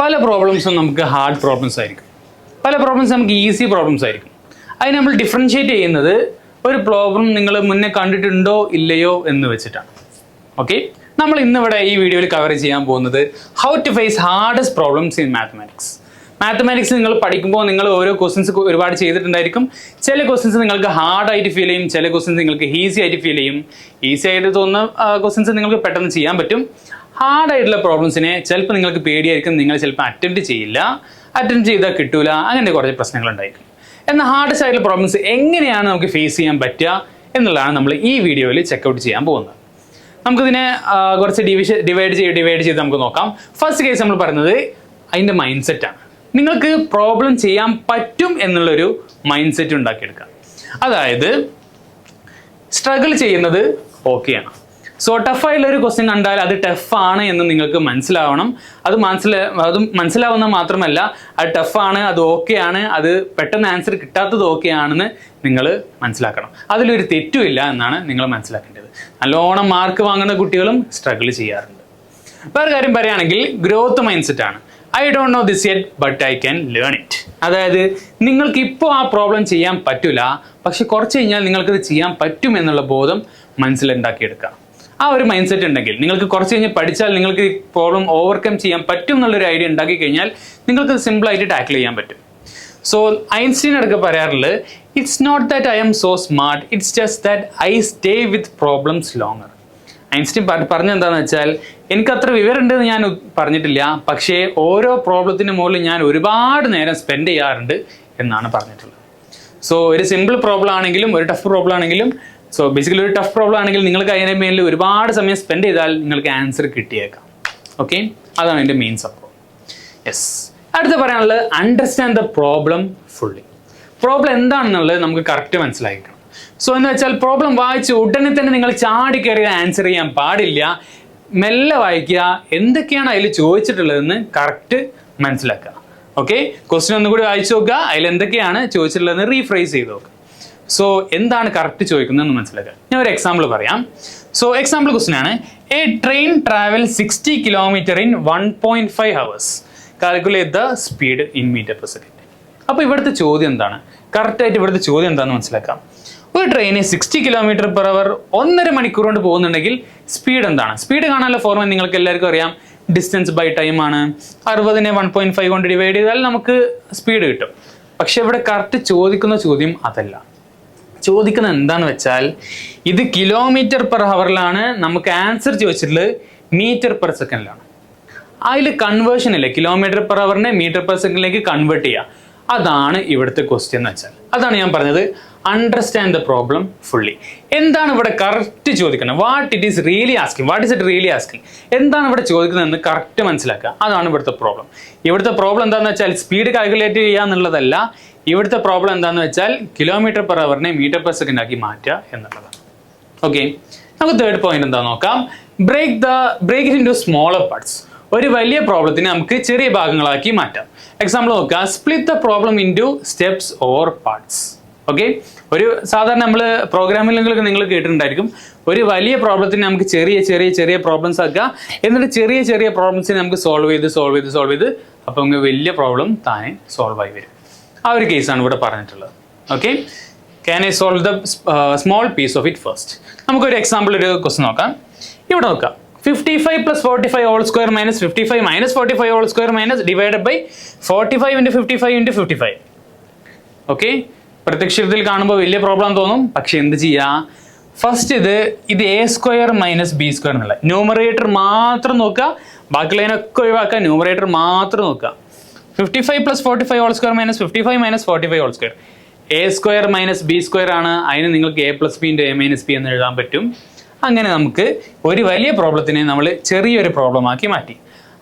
പല പ്രോബ്ലംസും നമുക്ക് hard problems ആയിരിക്കും, പല പ്രോബ്ലംസ് നമുക്ക് ഈസി പ്രോബ്ലംസ് ആയിരിക്കും. അതിന് നമ്മൾ ഡിഫറൻഷ്യേറ്റ് ചെയ്യുന്നത് ഒരു പ്രോബ്ലം നിങ്ങൾ മുന്നേ കണ്ടിട്ടുണ്ടോ ഇല്ലയോ എന്ന് വെച്ചിട്ടാണ്. ഓക്കെ, നമ്മൾ ഇന്നിവിടെ ഈ വീഡിയോയിൽ കവർ ചെയ്യാൻ പോകുന്നത് how to face hardest problems in mathematics. Mathematics നിങ്ങൾ പഠിക്കുമ്പോൾ നിങ്ങൾ ഓരോ ക്വസ്റ്റ്യൻസ് ഒരുപാട് ചെയ്തിട്ടുണ്ടായിരിക്കും. ചില ക്വസ്റ്റ്യൻസ് നിങ്ങൾക്ക് ഹാർഡായിട്ട് ഫീൽ ചെയ്യും, ചില ക്വസ്റ്റ്യൻസ് നിങ്ങൾക്ക് ഈസി ആയിട്ട് ഫീൽ ചെയ്യും. ഈസി ആയിട്ട് തോന്നുന്ന ക്വസ്റ്റ്യൻസ് നിങ്ങൾക്ക് പെട്ടെന്ന് ചെയ്യാൻ പറ്റും. ഹാർഡായിട്ടുള്ള പ്രോബ്ലംസിനെ ചിലപ്പോൾ നിങ്ങൾക്ക് പേടിയായിരിക്കും, നിങ്ങൾ ചിലപ്പോൾ അറ്റംപ്റ്റ് ചെയ്യില്ല, അറ്റംപ്റ്റ് ചെയ്താൽ കിട്ടൂല, അങ്ങനെ കുറച്ച് പ്രശ്നങ്ങളുണ്ടായിരിക്കും. എന്നാൽ ഹാർഡസ്റ്റ് ആയിട്ടുള്ള പ്രോബ്ലംസ് എങ്ങനെയാണ് നമുക്ക് ഫേസ് ചെയ്യാൻ പറ്റുക എന്നുള്ളതാണ് നമ്മൾ ഈ വീഡിയോയിൽ ചെക്കൗട്ട് ചെയ്യാൻ പോകുന്നത്. നമുക്കിതിനെ കുറച്ച് ഡിവൈഡ് ചെയ്ത് നമുക്ക് നോക്കാം. ഫസ്റ്റ് കേസ് നമ്മൾ പറയുന്നത് അതിൻ്റെ മൈൻഡ് സെറ്റാണ്. നിങ്ങൾക്ക് പ്രോബ്ലം ചെയ്യാൻ പറ്റും എന്നുള്ളൊരു മൈൻഡ് സെറ്റ് ഉണ്ടാക്കിയെടുക്കുക. അതായത് സ്ട്രഗിൾ ചെയ്യുന്നത് ഓക്കെയാണ്. സോ ടഫായിട്ടുള്ളൊരു ക്വസ്റ്റ്യൻ കണ്ടാൽ അത് ടഫാണ് എന്ന് നിങ്ങൾക്ക് മനസ്സിലാവണം. അത് മനസ്സിലാവുന്ന മാത്രമല്ല, അത് ടഫാണ്, അത് ഓക്കെയാണ്, അത് പെട്ടെന്ന് ആൻസർ കിട്ടാത്തത് ഓക്കെയാണെന്ന് നിങ്ങൾ മനസ്സിലാക്കണം. അതിലൊരു തെറ്റുമില്ല എന്നാണ് നിങ്ങൾ മനസ്സിലാക്കേണ്ടത്. നല്ലോണം മാർക്ക് വാങ്ങുന്ന കുട്ടികളും സ്ട്രഗിൾ ചെയ്യാറുണ്ട്. വേറെ കാര്യം പറയുകയാണെങ്കിൽ ഗ്രോത്ത് മൈൻഡ് സെറ്റാണ്. I don't know this yet but I can learn it. അതായത് നിങ്ങൾക്ക് ഇപ്പോൾ ആ പ്രോബ്ലം ചെയ്യാൻ പറ്റില്ല, പക്ഷെ കുറച്ച് കഴിഞ്ഞാൽ നിങ്ങൾക്കത് ചെയ്യാൻ പറ്റും എന്നുള്ള ബോധം മനസ്സിലുണ്ടാക്കിയെടുക്കുക. ആ ഒരു മൈൻഡ് സെറ്റ് ഉണ്ടെങ്കിൽ നിങ്ങൾക്ക് കുറച്ച് കഴിഞ്ഞ് പഠിച്ചാൽ നിങ്ങൾക്ക് ഈ പ്രോബ്ലം ഓവർകം ചെയ്യാൻ പറ്റും എന്നുള്ളൊരു ഐഡിയ ഉണ്ടാക്കി കഴിഞ്ഞാൽ നിങ്ങൾക്ക് സിമ്പിളായിട്ട് ടാക്കിൾ ചെയ്യാൻ പറ്റും. സോ ഐൻസ്റ്റീൻ അടക്കം പറയാറുള്ളത്, it's not that I'm so smart, it's just that I stay with problems longer. Einstein പറഞ്ഞെന്താണെന്ന് വെച്ചാൽ, എനിക്കത്ര വിവരമുണ്ടെന്ന് ഞാൻ പറഞ്ഞിട്ടില്ല, പക്ഷേ ഓരോ പ്രോബ്ലത്തിന് മുകളിൽ ഞാൻ ഒരുപാട് നേരം സ്പെൻഡ് ചെയ്യാറുണ്ട് എന്നാണ് പറഞ്ഞിട്ടുള്ളത്. സോ ഒരു സിമ്പിൾ പ്രോബ്ലം ആണെങ്കിലും ഒരു ടഫ് പ്രോബ്ലം ആണെങ്കിലും, സോ ബേസിക്കലി ഒരു ടഫ് പ്രോബ്ലം ആണെങ്കിൽ നിങ്ങൾക്ക് അതിൻ്റെ മേലിൽ ഒരുപാട് സമയം സ്പെൻഡ് ചെയ്താൽ നിങ്ങൾക്ക് ആൻസർ കിട്ടിയേക്കാം. ഓക്കെ, അതാണ് എൻ്റെ മെയിൻ സംഭവം. യെസ്, അടുത്ത് പറയാനുള്ളത് understand the problem fully. Problem എന്താണെന്നുള്ളത് നമുക്ക് കറക്റ്റ് മനസ്സിലാക്കണം. സോ എന്ന് വെച്ചാൽ പ്രോബ്ലം വായിച്ച് ഉടനെ തന്നെ നിങ്ങൾ ചാടി കയറി ആൻസർ ചെയ്യാൻ പാടില്ല. മെല്ലെ വായിക്കുക, എന്തൊക്കെയാണ് അതിൽ ചോദിച്ചിട്ടുള്ളതെന്ന് കറക്റ്റ് മനസ്സിലാക്കുക. ഓക്കെ, ക്വസ്റ്റ്യൻ ഒന്നുകൂടി വായിച്ചു നോക്കുക, അതിൽ എന്തൊക്കെയാണ് ചോദിച്ചിട്ടുള്ളതെന്ന് റീഫ്രൈസ് ചെയ്ത് നോക്കുക. സോ എന്താണ് കറക്റ്റ് ചോദിക്കുന്നതെന്ന് മനസ്സിലാക്കുക. ഞാൻ ഒരു എക്സാമ്പിൾ പറയാം. സോ എക്സാമ്പിൾ ക്വസ്റ്റ്യൻ ആണ്, a train travel 60 kilometre in 1.5 hours. Calculate the speed in metre per second. അപ്പോൾ ഇവിടുത്തെ ചോദ്യം എന്താണ്? കറക്റ്റായിട്ട് ഇവിടുത്തെ ചോദ്യം എന്താണെന്ന് മനസ്സിലാക്കാം. ഒരു ട്രെയിന് 60 km/h 1.5 മണിക്കൂർ കൊണ്ട് പോകുന്നുണ്ടെങ്കിൽ സ്പീഡ് എന്താണ്? സ്പീഡ് കാണാനുള്ള ഫോർമുല നിങ്ങൾക്ക് എല്ലാവർക്കും അറിയാം, ഡിസ്റ്റൻസ് ബൈ ടൈം ആണ്. 60നെ 1.5 കൊണ്ട് ഡിവൈഡ് ചെയ്താൽ നമുക്ക് സ്പീഡ് കിട്ടും. പക്ഷെ ഇവിടെ കറക്റ്റ് ചോദിക്കുന്ന ചോദ്യം അതല്ല. ചോദിക്കുന്നത് എന്താണെന്ന് വെച്ചാൽ, ഇത് km/h നമുക്ക് ആൻസർ ചോദിച്ചിട്ടുള്ളത് m/s. അതിൽ കൺവേർഷൻ ഇല്ല, km/h m/s കൺവേർട്ട് ചെയ്യുക. അതാണ് ഇവിടുത്തെ ക്വസ്റ്റ്യൻ എന്ന് വെച്ചാൽ. അതാണ് ഞാൻ പറഞ്ഞത്, അണ്ടർസ്റ്റാൻഡ് ദ പ്രോബ്ലം ഫുള്ളി. എന്താണ് ഇവിടെ കറക്റ്റ് ചോദിക്കുന്നത്? What it is really asking, what is it really asking, എന്താണ് ഇവിടെ ചോദിക്കുന്നതെന്ന് കറക്റ്റ് മനസ്സിലാക്കുക. അതാണ് ഇവിടുത്തെ പ്രോബ്ലം. ഇവിടുത്തെ പ്രോബ്ലം എന്താണെന്ന് വെച്ചാൽ സ്പീഡ് കാൽക്കുലേറ്റ് ചെയ്യുക എന്നുള്ളതല്ല. ഇവിടുത്തെ പ്രോബ്ലം എന്താണെന്ന് വെച്ചാൽ km/h m/s ആക്കി മാറ്റുക എന്നുള്ളതാണ്. ഓക്കെ, നമുക്ക് തേർഡ് പോയിന്റ് എന്താ നോക്കാം. Break it into smaller parts. ഒരു വലിയ പ്രോബ്ലത്തിനെ നമുക്ക് ചെറിയ ഭാഗങ്ങളാക്കി മാറ്റാം. എക്സാമ്പിൾ നോക്കുക, split the problem into steps or parts. Okay, ഒരു സാധാരണ നമ്മൾ പ്രോഗ്രാമിംഗിലൊക്കെ നിങ്ങൾ കേട്ടിട്ടുണ്ടായിരിക്കും, ഒരു വലിയ പ്രോബ്ലത്തിനെ നമുക്ക് ചെറിയ പ്രോബ്ലംസ് ആക്കുക, എന്നിട്ട് ചെറിയ പ്രോബ്ലംസിനെ നമുക്ക് സോൾവ് ചെയ്ത് അപ്പോൾ നമുക്ക് വലിയ പ്രോബ്ലം താനെ സോൾവ് ആയി വരും. ആ ഒരു കേസാണ് ഇവിടെ പറഞ്ഞിട്ടുള്ളത്. Okay, can I solve the small piece of it first. നമുക്കൊരു എക്സാമ്പിൾ ഒരു ക്വസ്റ്റ്യൻ നോക്കാം. ഇവിടെ നോക്കാം, 55 + 45 whole square minus 55 minus 45 whole square minus divided by 45 × 55 × 55. Okay, പ്രത്യക്ഷത്തിൽ കാണുമ്പോൾ വലിയ പ്രോബ്ലം തോന്നും, പക്ഷെ എന്ത് ചെയ്യുക, ഫസ്റ്റ് ഇത് a² - b² എന്നുള്ള ന്യൂമറേറ്റർ മാത്രം നോക്കുക, ബാക്കിയുള്ളതിനൊക്കെ ഒഴിവാക്കുക, ന്യൂമറേറ്റർ മാത്രം നോക്കുക. 55 + 45 whole square minus 55 minus 45 whole square, a² - b² ആണ്. അതിന് നിങ്ങൾക്ക് a + b × a - b എന്ന് എഴുതാൻ പറ്റും. അങ്ങനെ നമുക്ക് ഒരു വലിയ പ്രോബ്ലത്തിനെ നമ്മൾ ചെറിയൊരു പ്രോബ്ലം ആക്കി മാറ്റി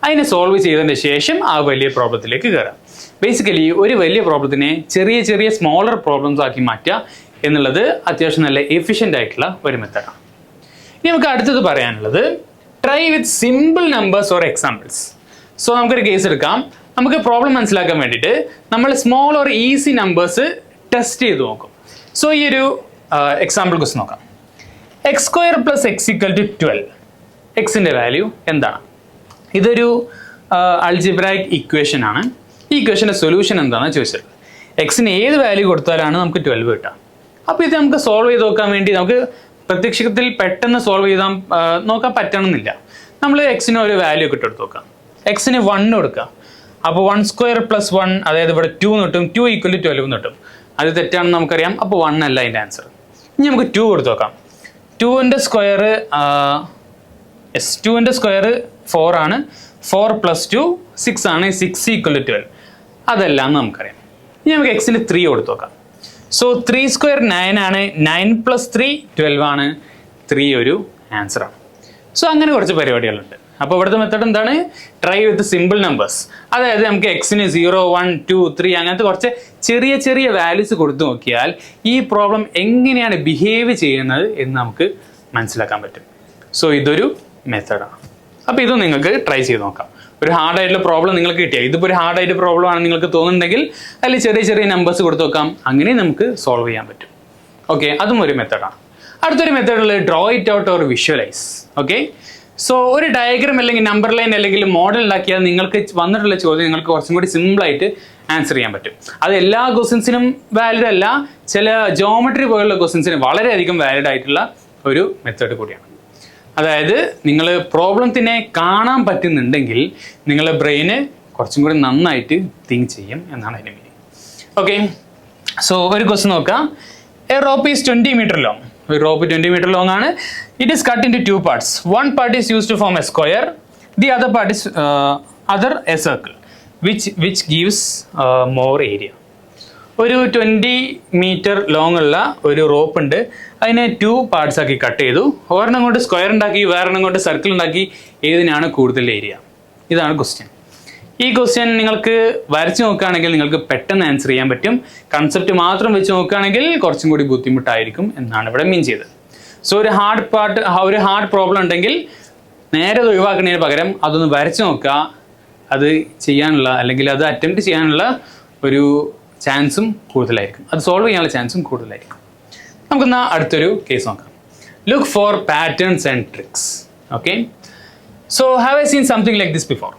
അതിനെ സോൾവ് ചെയ്തതിന് ശേഷം ആ വലിയ പ്രോബ്ലത്തിലേക്ക് കയറാം. ബേസിക്കലി ഒരു വലിയ പ്രോബ്ലത്തിനെ ചെറിയ സ്മോളർ പ്രോബ്ലംസ് ആക്കി മാറ്റുക എന്നുള്ളത് അത്യാവശ്യം നല്ല എഫിഷ്യൻ്റ് ആയിട്ടുള്ള ഒരു മെത്തേഡാണ്. ഇനി നമുക്ക് അടുത്തത് പറയാനുള്ളത്, try with simple numbers or examples. So നമുക്കൊരു കേസ് എടുക്കാം. നമുക്ക് പ്രോബ്ലം മനസ്സിലാക്കാൻ വേണ്ടിയിട്ട് നമ്മൾ small or easy numbers test ചെയ്ത് നോക്കും. സോ ഈ ഒരു എക്സാമ്പിൾ ക്വസ്റ്റ്യൻ നോക്കാം. x² + x = 12. എക്സിൻ്റെ വാല്യൂ എന്താണ്? ഇതൊരു അൾജിബ്രായിക് ഇക്വേഷൻ ആണ്. ഈ ഇക്വേഷൻ്റെ സൊല്യൂഷൻ എന്താണെന്ന് ചോദിച്ചത്. എക്സിന് ഏത് വാല്യൂ കൊടുത്താലാണ് നമുക്ക് 12 കിട്ടുക. അപ്പോൾ ഇത് നമുക്ക് സോൾവ് ചെയ്ത് നോക്കാൻ വേണ്ടി നമുക്ക് പ്രത്യക്ഷത്തിൽ പെട്ടെന്ന് സോൾവ് ചെയ്താൽ നോക്കാൻ പറ്റണമെന്നില്ല. നമ്മൾ എക്സിന് ഒരു വാല്യൂ ഒക്കെ ഇട്ടെടുത്ത് നോക്കാം. എക്സിന് 1 കൊടുക്കുക. അപ്പോൾ 1 സ്ക്വയർ പ്ലസ് 1, അതായത് ഇവിടെ 2 കിട്ടും. 2 ഈക്വൽ ടു 12 കിട്ടും. അത് തെറ്റാണെന്ന് നമുക്കറിയാം. അപ്പോൾ 1 അല്ല അതിൻ്റെ ആൻസർ. ഇനി നമുക്ക് 2 കൊടുത്ത് നോക്കാം. 2ൻ്റെ സ്ക്വയർ 4 ആണ്. 4 പ്ലസ് 2 6 ആണ്. 6 ഈക്വൽ ടു 12. അതല്ല എന്ന് നമുക്കറിയാം. ഇനി നമുക്ക് എക്സിന് 3 കൊടുത്ത് നോക്കാം. സോ 3 സ്ക്വയർ 9 ആണ്. 9 പ്ലസ് 3 12 ആണ്. 3 ഒരു ആൻസറാണ്. സോ അങ്ങനെ കുറച്ച് പരിപാടികളുണ്ട്. അപ്പോൾ ഇവിടുത്തെ മെത്തേഡ് എന്താണ്? ട്രൈ വിത്ത് സിമ്പിൾ നമ്പേഴ്സ്. അതായത് നമുക്ക് എക്സിന് 0, 1, 2, 3 അങ്ങനത്തെ കുറച്ച് ചെറിയ ചെറിയ വാല്യൂസ് കൊടുത്തു നോക്കിയാൽ ഈ പ്രോബ്ലം എങ്ങനെയാണ് ബിഹേവ് ചെയ്യുന്നത് എന്ന് നമുക്ക് മനസ്സിലാക്കാൻ പറ്റും. സോ ഇതൊരു മെത്തേഡാണ്. അപ്പോൾ ഇത് നിങ്ങൾക്ക് ട്രൈ ചെയ്ത് നോക്കാം. ഒരു ഹാർഡായിട്ടുള്ള പ്രോബ്ലം നിങ്ങൾക്ക് കിട്ടിയാൽ, ഇതിപ്പോൾ ഒരു ഹാർഡായിട്ട് പ്രോബ്ലം ആണ് നിങ്ങൾക്ക് തോന്നുന്നുണ്ടെങ്കിൽ അതിൽ ചെറിയ ചെറിയ നമ്പേഴ്സ് കൊടുത്തു നോക്കാം. അങ്ങനെ നമുക്ക് സോൾവ് ചെയ്യാൻ പറ്റും. ഓക്കെ, അതും ഒരു മെത്തേഡാണ്. അടുത്തൊരു മെത്തേഡുള്ളത് draw it out or visualise. Okay, so ഒരു ഡയഗ്രാം അല്ലെങ്കിൽ നമ്പർ ലൈൻ അല്ലെങ്കിൽ മോഡൽ ഉണ്ടാക്കിയാൽ നിങ്ങൾക്ക് വന്നിട്ടുള്ള ചോദ്യം നിങ്ങൾക്ക് കുറച്ചും കൂടി സിമ്പിളായിട്ട് ആൻസർ ചെയ്യാൻ പറ്റും. അത് എല്ലാ ക്വസ്റ്റ്യൻസിനും വാലിഡ് അല്ല, ചില ജോമെട്രി പോലുള്ള ക്വസ്റ്റ്യൻസിന് വളരെയധികം വാലിഡ് ആയിട്ടുള്ള ഒരു മെത്തേഡ് കൂടിയാണ്. അതായത് നിങ്ങൾ പ്രോബ്ലത്തിനെ കാണാൻ പറ്റുന്നുണ്ടെങ്കിൽ നിങ്ങളുടെ ബ്രെയിന് കുറച്ചും കൂടി നന്നായിട്ട് തിങ്ക് ചെയ്യും എന്നാണ് അതിൻ്റെ മീനിങ്. ഓക്കെ, സോ ഒരു ക്വസ്റ്റ്യൻ നോക്കാം. A rope is 20 metre long. ഒരു റോപ്പ് 20 മീറ്റർ ലോങ് ആണ്. It is cut into 2 parts. 1 part is used to form a square. The other part is a circle. Which gives more area. ഒരു 20 metre long ഉള്ള ഒരു rope ഉണ്ട്. അതിനെ 2 parts ആക്കി cut ചെയ്തു. ഒരെണ്ണം കൊണ്ട് സ്ക്വയർ ഉണ്ടാക്കി, വേറെണ്ണം കൊണ്ട് സർക്കിൾ ഉണ്ടാക്കി. ഏതിനാണ് കൂടുതൽ ഏരിയ? ഇതാണ് ക്വസ്റ്റ്യൻ. ഈ ക്വസ്റ്റ്യൻ നിങ്ങൾക്ക് വരച്ച് നോക്കുകയാണെങ്കിൽ നിങ്ങൾക്ക് പെട്ടെന്ന് ആൻസർ ചെയ്യാൻ പറ്റും. കൺസെപ്റ്റ് മാത്രം വെച്ച് നോക്കുകയാണെങ്കിൽ കുറച്ചും കൂടി ബുദ്ധിമുട്ടായിരിക്കും എന്നാണ് ഇവിടെ മീൻ ചെയ്തത്. സോ ഒരു ഹാർഡ് പ്രോബ്ലം ഉണ്ടെങ്കിൽ നേരെ അത് ഒഴിവാക്കുന്നതിന് പകരം അതൊന്ന് വരച്ച് നോക്കുക. അത് ചെയ്യാനുള്ള അല്ലെങ്കിൽ അത് അറ്റംപ്റ്റ് ചെയ്യാനുള്ള ഒരു ചാൻസും കൂടുതലായിരിക്കും. അത് സോൾവ് ചെയ്യാനുള്ള ചാൻസും കൂടുതലായിരിക്കും. നമുക്കെന്നാൽ അടുത്തൊരു കേസ് നോക്കാം. Look for patterns and tricks. Okay, so have I seen something like this before?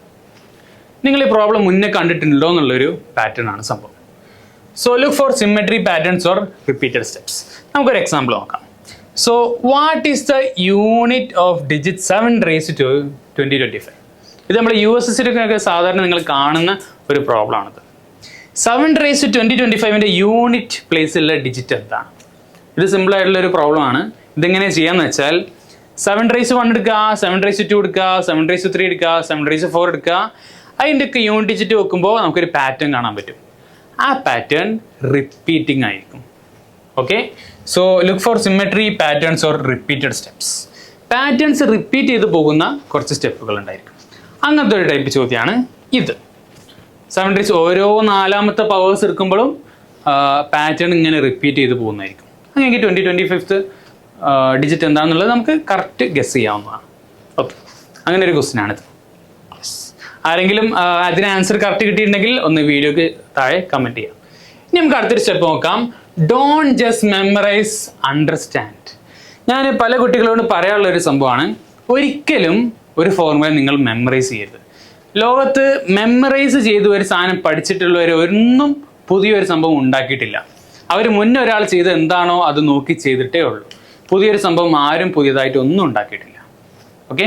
നിങ്ങൾ ഈ പ്രോബ്ലം മുന്നേ കണ്ടിട്ടുണ്ടോ എന്നുള്ളൊരു പാറ്റേൺ ആണ് സംഭവം. So look for symmetry patterns or repeated steps. നമുക്കൊരു എക്സാമ്പിൾ നോക്കാം. So what is the unit of digit 7 raised to 2025? ഇത് നമ്മൾ USSCയിലൊക്കെ സാധാരണ നിങ്ങൾ കാണുന്ന ഒരു പ്രോബ്ലം ആണിത്. 7 raised to 2025ൻ്റെ യൂണിറ്റ് പ്ലേസിലുള്ള ഡിജിറ്റ് എന്താണ്? ഇത് സിമ്പിൾ ആയിട്ടുള്ള ഒരു പ്രോബ്ലം ആണ്. ഇതെങ്ങനെ ചെയ്യാന്ന് വെച്ചാൽ 7 raised to 1 എടുക്കുക, 7 raised to 2 എടുക്കുക, 7 raised to 3 എടുക്കുക, 7 raised to 4 എടുക്കുക. അതിൻ്റെ ഒക്കെ യൂണിറ്റ് ഡിജിറ്റ് വെക്കുമ്പോൾ നമുക്കൊരു പാറ്റേൺ കാണാൻ പറ്റും. ആ പാറ്റേൺ റിപ്പീറ്റിംഗ് ആയിരിക്കും. Okay, so look for symmetry patterns or repeated steps. Patterns repeat ചെയ്ത് പോകുന്ന കുറച്ച് സ്റ്റെപ്പുകൾ ഉണ്ടായിരിക്കും. അങ്ങനത്തെ ഒരു ടൈപ്പ് ചോദ്യമാണ് ഇത്. 7 raised ഓരോ 4ാമത്തെ പവേഴ്സ് എടുക്കുമ്പോഴും പാറ്റേൺ ഇങ്ങനെ റിപ്പീറ്റ് ചെയ്ത് പോകുന്നതായിരിക്കും. അങ്ങനെ 2025th ഡിജിറ്റ് എന്താണെന്നുള്ളത് നമുക്ക് കറക്റ്റ് ഗസ് ചെയ്യാവുന്നതാണ്. ഓക്കെ, അങ്ങനെ ഒരു ക്വസ്റ്റ്യൻ ആണിത്. ആരെങ്കിലും അതിന് ആൻസർ കറക്റ്റ് കിട്ടിയിട്ടുണ്ടെങ്കിൽ ഒന്ന് വീഡിയോക്ക് താഴെ കമൻറ്റ് ചെയ്യാം. ഇനി നമുക്ക് അടുത്തൊരു സ്റ്റെപ്പ് നോക്കാം. Don't just memorise, understand. ഞാൻ പല കുട്ടികളോട് പറയാനുള്ള ഒരു സംഭവമാണ്, ഒരിക്കലും ഒരു ഫോർമുല നിങ്ങൾ മെമ്മറൈസ് ചെയ്യരുത്. ലോകത്ത് മെമ്മറൈസ് ചെയ്ത് ഒരു സാധനം പഠിച്ചിട്ടുള്ളവർ ഒന്നും പുതിയൊരു സംഭവം ഉണ്ടാക്കിയിട്ടില്ല. അവർ മുന്നേ ഒരാൾ ചെയ്ത് എന്താണോ അത് നോക്കി ചെയ്തിട്ടേ ഉള്ളൂ. പുതിയൊരു സംഭവം ആരും പുതിയതായിട്ട് ഒന്നും ഉണ്ടാക്കിയിട്ടില്ല. ഓക്കെ,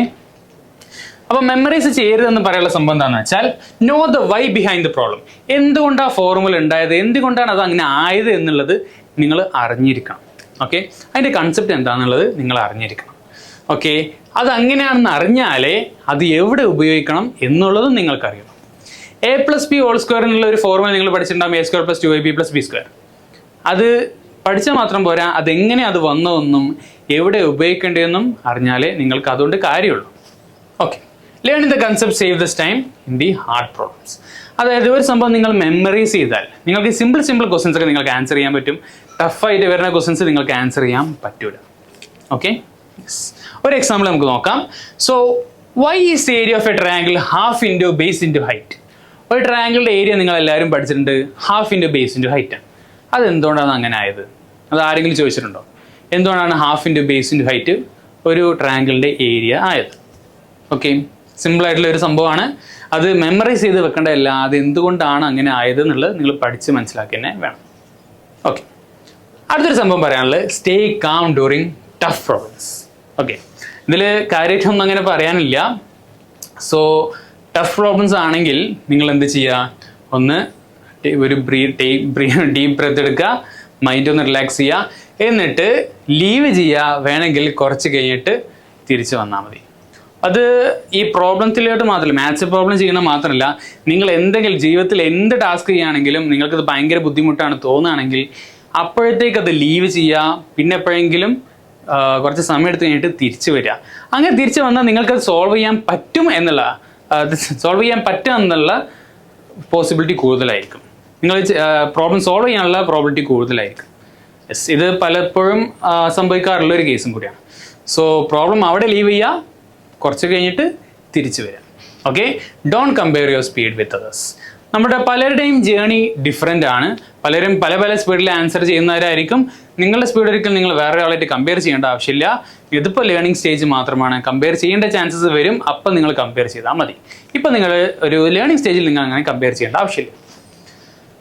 അപ്പോൾ മെമ്മറൈസ് ചെയ്യരുതെന്ന് പറയാനുള്ള സംഭവം എന്താണെന്ന് വെച്ചാൽ know the why behind the problem. എന്തുകൊണ്ടാണ് ഫോർമുല ഉണ്ടായത്, എന്തുകൊണ്ടാണ് അത് അങ്ങനെ ആയത് എന്നുള്ളത് നിങ്ങൾ അറിഞ്ഞിരിക്കണം. ഓക്കെ, അതിൻ്റെ കൺസെപ്റ്റ് എന്താണെന്നുള്ളത് നിങ്ങൾ അറിഞ്ഞിരിക്കണം. ഓക്കെ, അത് അങ്ങനെയാണെന്ന് അറിഞ്ഞാലേ അത് എവിടെ ഉപയോഗിക്കണം എന്നുള്ളതും നിങ്ങൾക്കറിയണം. a+b² എന്നുള്ള ഒരു ഫോർമുല നിങ്ങൾ പഠിച്ചിട്ടുണ്ടാകും. a² + 2ab + b². അത് പഠിച്ചാൽ മാത്രം പോരാ, അതെങ്ങനെ അത് വന്നതെന്നും എവിടെ ഉപയോഗിക്കേണ്ടതെന്നും അറിഞ്ഞാലേ നിങ്ങൾക്ക് അതുകൊണ്ട് കാര്യമുള്ളൂ. Okay, learning the concept save this time in the hard problems. അതായത് ഒരു സംഭവം നിങ്ങൾ മെമ്മറൈസ് ചെയ്താൽ നിങ്ങൾക്ക് സിമ്പിൾ ക്വസ്റ്റ്യൻസ് ഒക്കെ നിങ്ങൾക്ക് ആൻസർ ചെയ്യാൻ പറ്റും. ടഫായിട്ട് വരുന്ന ക്വസ്റ്റ്യൻസ് നിങ്ങൾക്ക് ആൻസർ ചെയ്യാൻ പറ്റൂല. ഓക്കെ, ഒരു എക്സാമ്പിൾ നമുക്ക് നോക്കാം. So why is the area of a triangle half into base into height? ഒരു ട്രയാങ്കിളിൻ്റെ ഏരിയ നിങ്ങൾ എല്ലാവരും പഠിച്ചിട്ടുണ്ട്, half into base into height ആണ്. അതെന്തുകൊണ്ടാണ് അങ്ങനെ ആയത്? അത് ആരെങ്കിലും ചോദിച്ചിട്ടുണ്ടോ? എന്തുകൊണ്ടാണ് half into base into height? ഒരു ട്രയാങ്കിളിൻ്റെ ഏരിയ ആയത്. ഓക്കെ, സിമ്പിളായിട്ടുള്ള ഒരു സംഭവമാണ്. അത് മെമ്മറൈസ് ചെയ്ത് വെക്കേണ്ടതല്ല, അത് എന്തുകൊണ്ടാണ് അങ്ങനെ ആയത് എന്നുള്ളത് നിങ്ങൾ പഠിച്ച് മനസ്സിലാക്കി തന്നെ വേണം. ഓക്കെ, അടുത്തൊരു സംഭവം പറയാനുള്ളത് stay calm during tough problems. Okay, ഇതിൽ കാര്യമായിട്ടൊന്നും അങ്ങനെ പറയാനില്ല. സോ ടഫ് പ്രോബ്ലംസ് ആണെങ്കിൽ നിങ്ങൾ എന്ത് ചെയ്യുക, ഒന്ന് ഒരു ഡീപ്പ് ബ്രെത്ത് എടുക്കുക, മൈൻഡ് ഒന്ന് റിലാക്സ് ചെയ്യുക, എന്നിട്ട് ലീവ് ചെയ്യുക. വേണമെങ്കിൽ കുറച്ച് കഴിഞ്ഞിട്ട് തിരിച്ച് വന്നാൽ മതി. അത് ഈ പ്രോബ്ലത്തിലോട്ട് മാത്രമല്ല, മാത്സ് പ്രോബ്ലം ചെയ്യുന്ന മാത്രമല്ല, നിങ്ങൾ എന്തെങ്കിലും ജീവിതത്തിൽ എന്ത് ടാസ്ക് ചെയ്യുകയാണെങ്കിലും നിങ്ങൾക്കത് ഭയങ്കര ബുദ്ധിമുട്ടാണ് തോന്നുകയാണെങ്കിൽ അപ്പോഴത്തേക്ക് അത് ലീവ് ചെയ്യുക. പിന്നെ എപ്പോഴെങ്കിലും കുറച്ച് സമയം എടുത്ത് കഴിഞ്ഞിട്ട് തിരിച്ചു വരിക. അങ്ങനെ തിരിച്ചു വന്നാൽ നിങ്ങൾക്കത് സോൾവ് ചെയ്യാൻ പറ്റും എന്നുള്ള പോസിബിലിറ്റി കൂടുതലായിരിക്കും. നിങ്ങൾ പ്രോബ്ലം സോൾവ് ചെയ്യാനുള്ള പ്രോബിലിറ്റി കൂടുതലായിരിക്കും. യെസ്, ഇത് പലപ്പോഴും സംഭവിക്കാറുള്ള ഒരു കേസും കൂടിയാണ്. സോ പ്രോബ്ലം അവിടെ ലീവ് ചെയ്യുക, കുറച്ച് കഴിഞ്ഞിട്ട് തിരിച്ചു വരിക. Okay, don't compare your speed with others. നമ്മുടെ പലരുടെയും ജേണി ഡിഫറെൻ്റ് ആണ്. പലരും പല പല സ്പീഡിൽ ആൻസർ ചെയ്യുന്നവരായിരിക്കും. നിങ്ങളുടെ സ്പീഡ് ഒരിക്കലും നിങ്ങൾ വേറെ ഒരാളായിട്ട് കമ്പയർ ചെയ്യേണ്ട ആവശ്യമില്ല. ഇതിപ്പോൾ ലേണിംഗ് സ്റ്റേജ് മാത്രമാണ്. കമ്പയർ ചെയ്യേണ്ട ചാൻസസ് വരും, അപ്പം നിങ്ങൾ കമ്പയർ ചെയ്താൽ മതി. ഇപ്പം നിങ്ങൾ ഒരു ലേണിംഗ് സ്റ്റേജിൽ നിങ്ങൾ അങ്ങനെ കമ്പയർ ചെയ്യേണ്ട ആവശ്യമില്ല.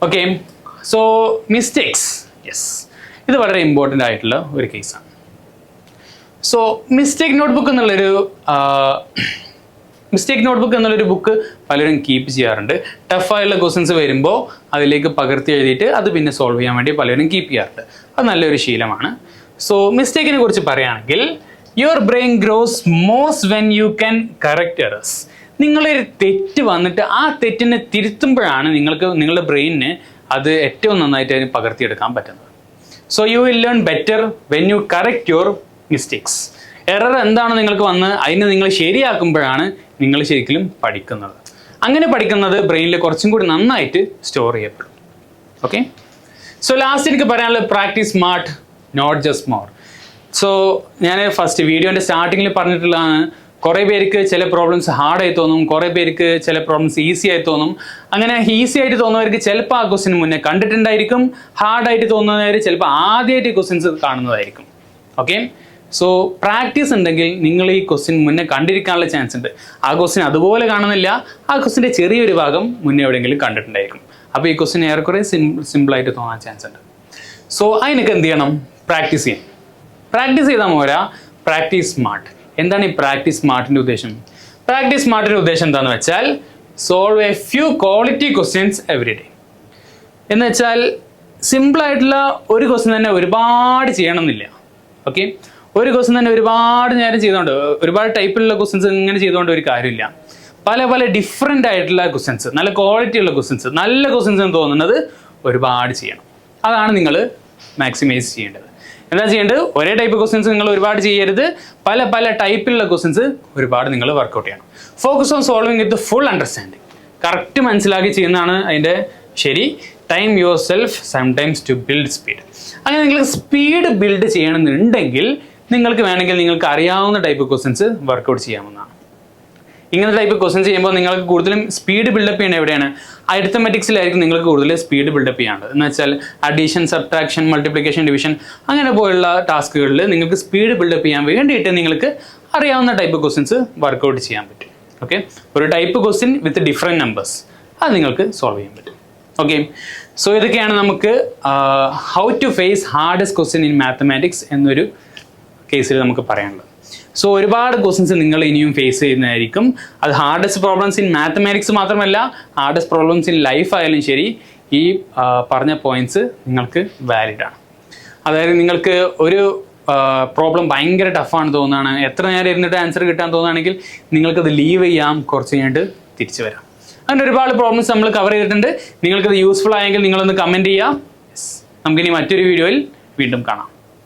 ഓക്കെ, സോ മിസ്റ്റേക്സ്, യെസ്, ഇത് വളരെ ഇമ്പോർട്ടൻ്റ് ആയിട്ടുള്ള ഒരു കേസാണ്. സോ മിസ്റ്റേക്ക് നോട്ട്ബുക്ക് എന്നുള്ളൊരു ബുക്ക് പലരും കീപ്പ് ചെയ്യാറുണ്ട്. ടഫായുള്ള ക്വസ്റ്റ്യൻസ് വരുമ്പോൾ അതിലേക്ക് പകർത്തി എഴുതിയിട്ട് അത് പിന്നെ സോൾവ് ചെയ്യാൻ വേണ്ടി പലരും കീപ്പ് ചെയ്യാറുണ്ട്. അത് നല്ലൊരു ശീലമാണ്. സോ മിസ്റ്റേക്കിനെ കുറിച്ച് പറയുകയാണെങ്കിൽ your brain gross most when you can correct errors. നിങ്ങളൊരു തെറ്റ് വന്നിട്ട് ആ തെറ്റിനെ തിരുത്തുമ്പോഴാണ് നിങ്ങളുടെ ബ്രെയിനിന് അത് ഏറ്റവും നന്നായിട്ട് അതിന് പകർത്തിയെടുക്കാൻ പറ്റുന്നത്. So you will learn better when you correct your mistakes. Error എന്താണ് നിങ്ങൾക്ക് വന്ന് അതിനെ നിങ്ങൾ ശരിയാക്കുമ്പോഴാണ് നിങ്ങൾ ശരിക്കും പഠിക്കുന്നത്. അങ്ങനെ പഠിക്കുന്നത് ബ്രെയിനിൽ കുറച്ചും കൂടി നന്നായിട്ട് സ്റ്റോർ ചെയ്യപ്പെടും. ഓക്കെ, സോ ലാസ്റ്റ് എനിക്ക് പറയാനുള്ളത് practice smart, not just more. So ഞാൻ ഫസ്റ്റ് വീഡിയോൻ്റെ സ്റ്റാർട്ടിങ്ങിൽ പറഞ്ഞിട്ടുള്ളതാണ്, കുറേ പേർക്ക് ചില പ്രോബ്ലംസ് ഹാർഡായി തോന്നും, കുറേ പേർക്ക് ചില പ്രോബ്ലംസ് ഈസി ആയി തോന്നും. അങ്ങനെ ഈസി ആയിട്ട് തോന്നുന്നവർക്ക് ചിലപ്പോൾ ആ ക്വസ്റ്റ്യൻ മുന്നേ കണ്ടിട്ടുണ്ടായിരിക്കും. ഹാർഡായിട്ട് തോന്നുന്നവർ ചിലപ്പോൾ ആദ്യമായിട്ട് ക്വസ്റ്റ്യൻസ് കാണുന്നതായിരിക്കും. ഓക്കെ, സോ പ്രാക്ടീസ് ഉണ്ടെങ്കിൽ നിങ്ങൾ ഈ ക്വസ്റ്റ്യൻ മുന്നേ കണ്ടിരിക്കാനുള്ള ചാൻസ് ഉണ്ട്. ആ ക്വസ്റ്റ്യൻ അതുപോലെ കാണുന്നില്ല, ആ ക്വസ്റ്റ്യൻ്റെ ചെറിയൊരു ഭാഗം മുന്നേ എവിടെയെങ്കിലും കണ്ടിട്ടുണ്ടായിരിക്കും. അപ്പോൾ ഈ ക്വസ്റ്റ്യൻ ഏറെക്കുറെ സിമ്പിളായിട്ട് തോന്നാൻ ചാൻസ് ഉണ്ട്. സോ അതിനൊക്കെ എന്ത് ചെയ്യണം? പ്രാക്ടീസ് ചെയ്യണം. പ്രാക്ടീസ് ചെയ്താൽ പോരാ, പ്രാക്ടീസ് സ്മാർട്ട്. എന്താണ് ഈ പ്രാക്ടീസ് സ്മാർട്ടിൻ്റെ ഉദ്ദേശം? പ്രാക്ടീസ് സ്മാർട്ടിൻ്റെ ഉദ്ദേശം എന്താണെന്ന് വെച്ചാൽ solve A few quality questions every day. എന്ന് വെച്ചാൽ സിമ്പിളായിട്ടുള്ള ഒരു ക്വസ്റ്റ്യൻ തന്നെ ഒരുപാട് ചെയ്യണമെന്നില്ല. ഓക്കെ, ഒരു ക്വസ്റ്റ്യൻ തന്നെ ഒരുപാട് നേരം ചെയ്തുകൊണ്ട്, ഒരുപാട് ടൈപ്പിലുള്ള ക്വസ്റ്റ്യൻസ് ഇങ്ങനെ ചെയ്തുകൊണ്ട് ഒരു കാര്യമില്ല. പല പല ഡിഫറെൻ്റ് ആയിട്ടുള്ള ക്വസ്റ്റ്യൻസ്, നല്ല ക്വാളിറ്റി ഉള്ള ക്വസ്റ്റ്യൻസ്, നല്ല ക്വസ്റ്റ്യൻസ് എന്ന് തോന്നുന്നത് ഒരുപാട് ചെയ്യണം. അതാണ് നിങ്ങൾ മാക്സിമൈസ് ചെയ്യേണ്ടത്. എന്താ ചെയ്യേണ്ടത്? ഒരേ ടൈപ്പ് ക്വസ്റ്റ്യൻസ് നിങ്ങൾ ഒരുപാട് ചെയ്യരുത്. പല പല ടൈപ്പിലുള്ള ക്വസ്റ്റ്യൻസ് ഒരുപാട് നിങ്ങൾ വർക്കൗട്ട് ചെയ്യണം. Focus on solving with full understanding. Correct മനസ്സിലാക്കി ചെയ്യുന്നതാണ് അതിൻ്റെ ശരി. Time yourself sometimes to build speed. അങ്ങനെ നിങ്ങൾക്ക് സ്പീഡ് ബിൽഡ് ചെയ്യണമെന്നുണ്ടെങ്കിൽ നിങ്ങൾക്ക് വേണമെങ്കിൽ നിങ്ങൾക്ക് അറിയാവുന്ന ടൈപ്പ് ക്വസ്റ്റ്യൻസ് വർക്കൗട്ട് ചെയ്യാവുന്നതാണ്. ഇങ്ങനത്തെ ടൈപ്പ് ക്വസ്റ്റ്യൻസ് ചെയ്യുമ്പോൾ നിങ്ങൾക്ക് കൂടുതലും സ്പീഡ് ബിൽഡപ്പ് ചെയ്യണം എവിടെയാണ്? അരിത്തമെറ്റിക്സിലായിരിക്കും നിങ്ങൾക്ക് കൂടുതൽ സ്പീഡ് ബിൽഡപ്പ് ചെയ്യാനുള്ളത്. എന്ന് വെച്ചാൽ അഡീഷൻ, സബ്ട്രാക്ഷൻ, മൾട്ടിപ്ലിക്കേഷൻ, ഡിവിഷൻ അങ്ങനെ പോലുള്ള ടാസ്കുകളിൽ നിങ്ങൾക്ക് സ്പീഡ് ബിൽഡപ്പ് ചെയ്യാൻ വേണ്ടിയിട്ട് നിങ്ങൾക്ക് അറിയാവുന്ന ടൈപ്പ് ക്വസ്റ്റ്യൻസ് വർക്കൗട്ട് ചെയ്യാൻ പറ്റും. ഓക്കെ, ഒരു type question with different numbers അത് നിങ്ങൾക്ക് സോൾവ് ചെയ്യാൻ പറ്റും. ഓക്കെ, സോ ഇതൊക്കെയാണ് നമുക്ക് how to face hardest question in mathematics എന്നൊരു കേസിൽ നമുക്ക് പറയാനുള്ളത്. സോ ഒരുപാട് ക്വസ്റ്റ്യൻസ് നിങ്ങൾ ഇനിയും ഫേസ് ചെയ്യുന്നതായിരിക്കും. അത് ഹാർഡസ്റ്റ് പ്രോബ്ലംസ് ഇൻ മാത്തമാറ്റിക്സ് മാത്രമല്ല, ഹാർഡസ്റ്റ് പ്രോബ്ലംസ് ഇൻ ലൈഫ് ആയാലും ശരി, ഈ പറഞ്ഞ പോയിന്റ്സ് നിങ്ങൾക്ക് വാലിഡ് ആണ്. അതായത് നിങ്ങൾക്ക് ഒരു പ്രോബ്ലം ഭയങ്കര ടഫാണ് തോന്നുകയാണ്, എത്ര നേരം ഇരുന്നിട്ട് ആൻസർ കിട്ടാൻ തോന്നുകയാണെങ്കിൽ നിങ്ങൾക്കത് ലീവ് ചെയ്യാം, കുറച്ച് കഴിഞ്ഞിട്ട് തിരിച്ചു വരാം. അങ്ങനെ ഒരുപാട് പ്രോബ്ലംസ് നമ്മൾ കവർ ചെയ്തിട്ടുണ്ട്. നിങ്ങൾക്കത് യൂസ്ഫുൾ ആയെങ്കിൽ നിങ്ങളൊന്ന് കമൻറ്റ് ചെയ്യാം. നമുക്കിനി മറ്റൊരു വീഡിയോയിൽ വീണ്ടും കാണാം.